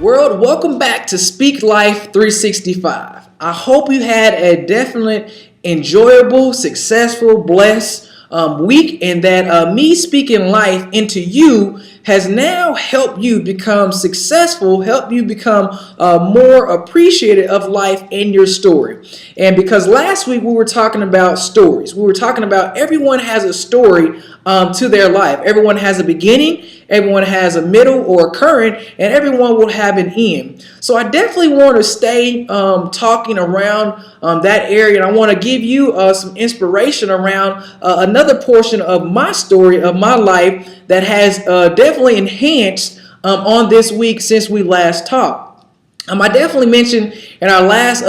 World, welcome back to SpeakLife365. I hope you had a definite, enjoyable, successful, blessed week, and that me speaking life into you has now helped you become successful, help you become more appreciative of life and your story. And because last week we were talking about stories, we were talking about everyone has a story to their life. Everyone has a beginning, everyone has a middle or a current, and everyone will have an end. So I definitely want to stay talking around that area, and I want to give you some inspiration around another portion of my story, of my life, that has definitely enhanced on this week since we last talked. I definitely mentioned in our last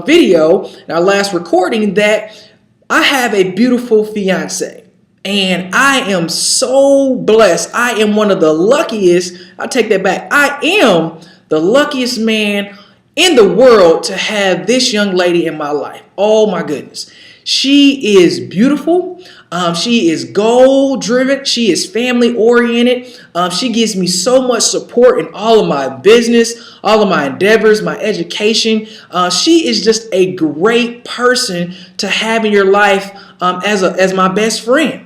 video, in our last recording, that I have a beautiful fiance. And I am so blessed. I am one of the luckiest. I'll take that back. I am the luckiest man in the world to have this young lady in my life. Oh my goodness. She is beautiful. She is goal driven. She is family oriented. She gives me so much support in all of my business, all of my endeavors, my education. She is just a great person to have in your life as my best friend.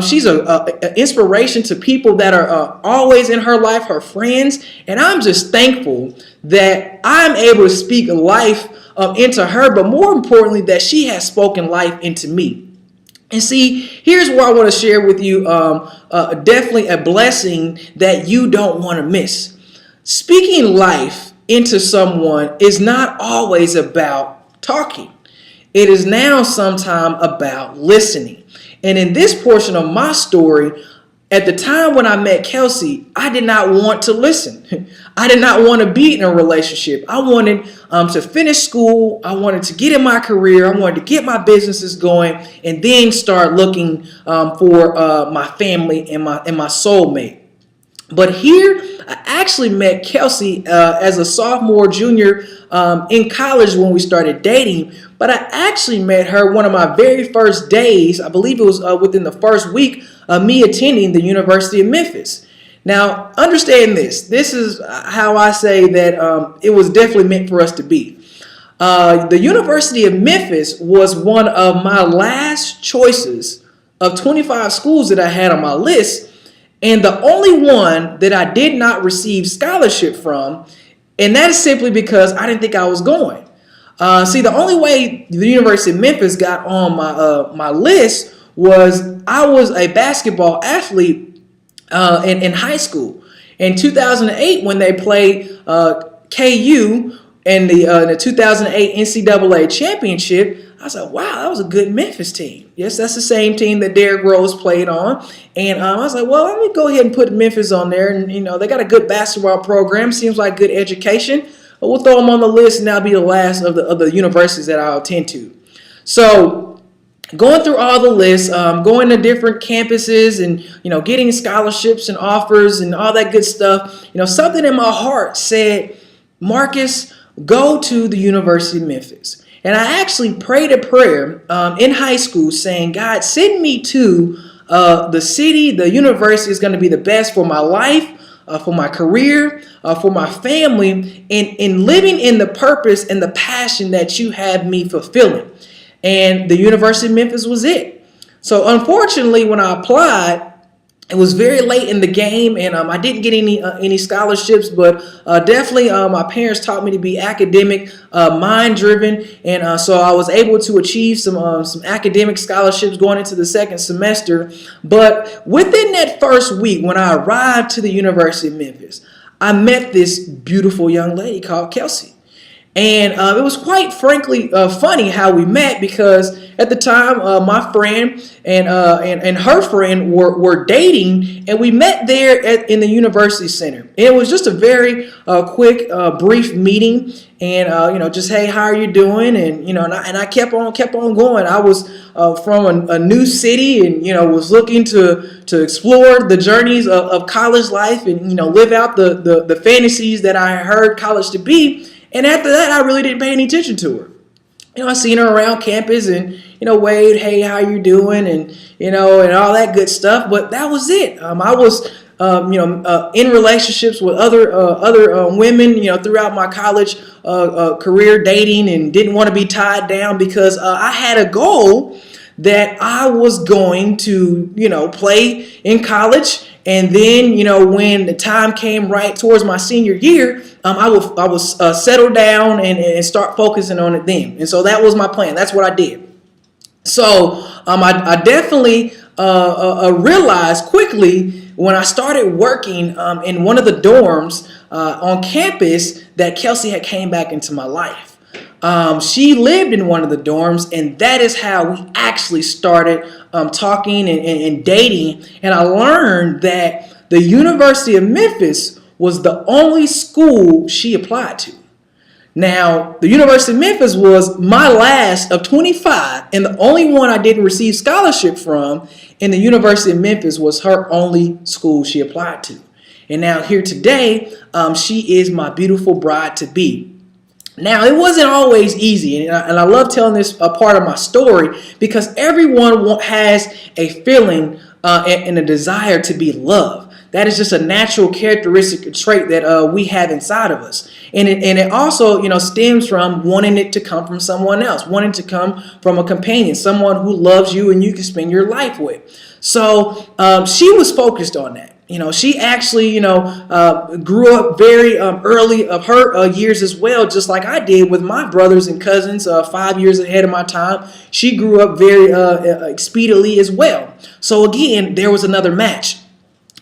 She's an inspiration to people that are always in her life, her friends. And I'm just thankful that I'm able to speak life into her, but more importantly, that she has spoken life into me. And see, here's what I want to share with you, definitely a blessing that you don't want to miss. Speaking life into someone is not always about talking. It is now sometimes about listening. And in this portion of my story, at the time when I met Kelsey, I did not want to listen. I did not want to be in a relationship. I wanted to finish school. I wanted to get in my career. I wanted to get my businesses going and then start looking for my family and my soulmate. But here, I actually met Kelsey as a sophomore, junior in college when we started dating. But I actually met her one of my very first days. I believe it was within the first week of me attending the University of Memphis. Now, understand this. This is how I say that it was definitely meant for us to be. The University of Memphis was one of my last choices of 25 schools that I had on my list, and the only one that I did not receive scholarship from, and that is simply because I didn't think I was going. See, the only way the University of Memphis got on my list was I was a basketball athlete in high school. In 2008, when they played KU in the 2008 NCAA championship, I was like, wow, that was a good Memphis team. Yes, that's the same team that Derrick Rose played on. And I was like, well, let me go ahead and put Memphis on there. And, they got a good basketball program. Seems like good education. But we'll throw them on the list, and that'll be the last of the universities that I'll attend to. So going through all the lists, going to different campuses and, getting scholarships and offers and all that good stuff, something in my heart said, Marcus, go to the University of Memphis. And I actually prayed a prayer in high school saying, God, send me to the city. The university is going to be the best for my life, for my career, for my family, and living in the purpose and the passion that you have me fulfilling. And the University of Memphis was it. So unfortunately, when I applied, it was very late in the game, and I didn't get any scholarships, but definitely my parents taught me to be academic, mind-driven, and so I was able to achieve some academic scholarships going into the second semester. But within that first week, when I arrived to the University of Memphis, I met this beautiful young lady called Kelsey. And it was quite frankly funny how we met, because at the time my friend and her friend were dating, and we met there in the university center. It was just a very quick, brief meeting, and just, hey, how are you doing? And and I kept on going. I was from a new city, and was looking to explore the journeys of college life, and live out the fantasies that I heard college to be. And after that, I really didn't pay any attention to her. I seen her around campus and, Wade, hey, how you doing? And, and all that good stuff. But that was it. I was in relationships with other women, throughout my college career, dating, and didn't want to be tied down because I had a goal that I was going to, play in college. And then, when the time came right towards my senior year, I was settle down and start focusing on it then. And so that was my plan. That's what I did. So I definitely realized quickly when I started working in one of the dorms on campus that Kelsey had came back into my life. She lived in one of the dorms, and that is how we actually started talking and dating. And I learned that the University of Memphis was the only school she applied to. Now, the University of Memphis was my last of 25, and the only one I didn't receive scholarship from in the University of Memphis was her only school she applied to. And now here today, she is my beautiful bride-to-be. Now, it wasn't always easy, and I love telling this part of my story because everyone has a feeling and a desire to be loved. That is just a natural characteristic trait that we have inside of us. And it also, stems from wanting it to come from someone else, wanting to come from a companion, someone who loves you and you can spend your life with. So she was focused on that. She actually, grew up very early of her years as well, just like I did with my brothers and cousins 5 years ahead of my time. She grew up very expediently as well. So again, there was another match.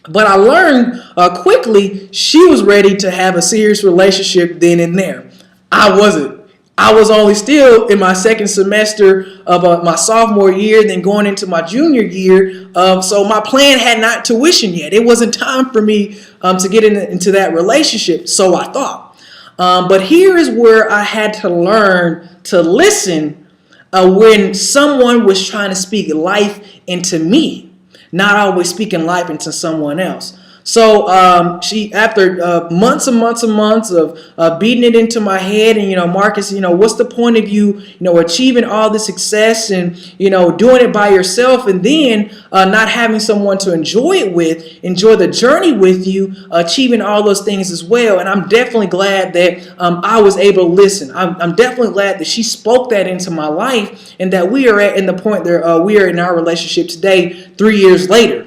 But I learned quickly she was ready to have a serious relationship then and there. I wasn't. I was only still in my second semester of my sophomore year, then going into my junior year. So my plan had not tuition yet. It wasn't time for me to get into that relationship, so I thought. But here is where I had to learn to listen when someone was trying to speak life into me, not always speaking life into someone else. So she, after months and months and months of beating it into my head, and Marcus, what's the point of you, achieving all this success and doing it by yourself, and then not having someone to enjoy it with, enjoy the journey with you, achieving all those things as well. And I'm definitely glad that I was able to listen. I'm definitely glad that she spoke that into my life, and that we are in the point that we are in our relationship today, 3 years later.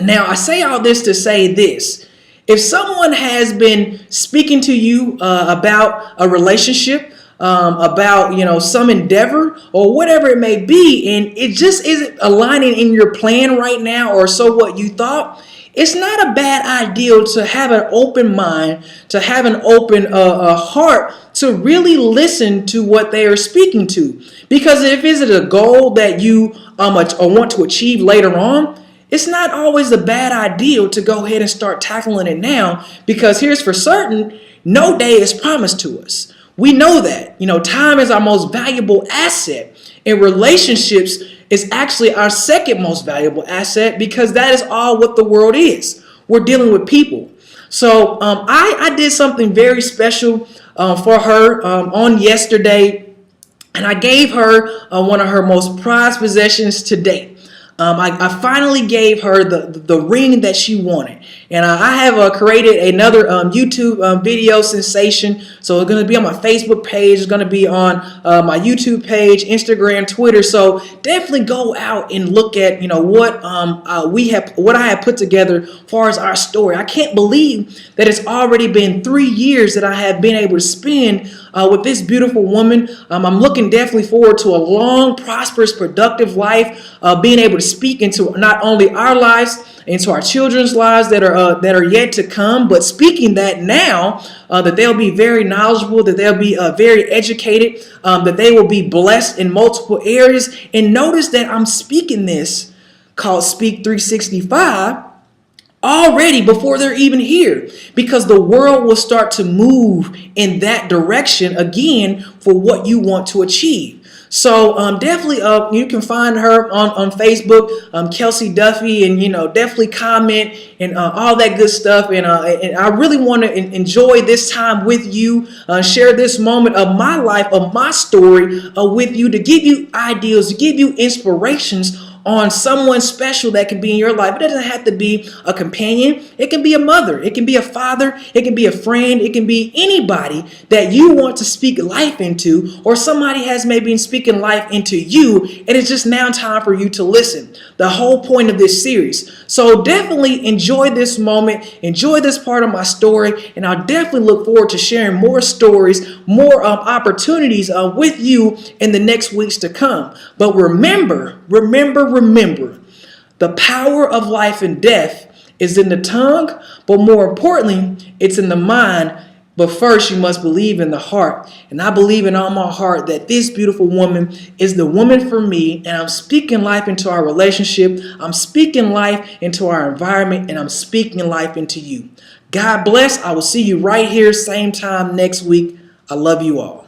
Now, I say all this to say this. If someone has been speaking to you about a relationship, about, some endeavor or whatever it may be, and it just isn't aligning in your plan right now, or so what you thought, it's not a bad idea to have an open mind, to have an open heart, to really listen to what they are speaking to. Because if it's a goal that you want to achieve later on, it's not always a bad idea to go ahead and start tackling it now, because here's for certain, no day is promised to us. We know that. Time is our most valuable asset, and relationships is actually our second most valuable asset, because that is all what the world is. We're dealing with people. So I did something very special for her on yesterday, and I gave her one of her most prized possessions to date. I finally gave her the ring that she wanted. And I have created another YouTube video sensation. So it's going to be on my Facebook page. It's going to be on my YouTube page, Instagram, Twitter. So definitely go out and look at what I have put together as far as our story. I can't believe that it's already been 3 years that I have been able to spend with this beautiful woman. I'm looking definitely forward to a long, prosperous, productive life, being able to speak into not only our lives, into our children's lives that are yet to come, but speaking that now, that they'll be very knowledgeable, that they'll be very educated, that they will be blessed in multiple areas. And notice that I'm speaking this called SpeakLife365 already before they're even here, because the world will start to move in that direction again for what you want to achieve. So definitely you can find her on Facebook, Kelsey Duffy, and definitely comment and all that good stuff. And I really want to enjoy this time with you, share this moment of my life, of my story with you, to give you ideas, to give you inspirations on someone special that can be in your life. It doesn't have to be a companion. It can be a mother. It can be a father. It can be a friend. It can be anybody that you want to speak life into, or somebody has maybe been speaking life into you, and it's just now time for you to listen. The whole point of this series. So definitely enjoy this moment, enjoy this part of my story, and I'll definitely look forward to sharing more stories, more opportunities with you in the next weeks to come. But remember, the power of life and death is in the tongue, but more importantly, it's in the mind. But first, you must believe in the heart. And I believe in all my heart that this beautiful woman is the woman for me. And I'm speaking life into our relationship. I'm speaking life into our environment. And I'm speaking life into you. God bless. I will see you right here, same time next week. I love you all.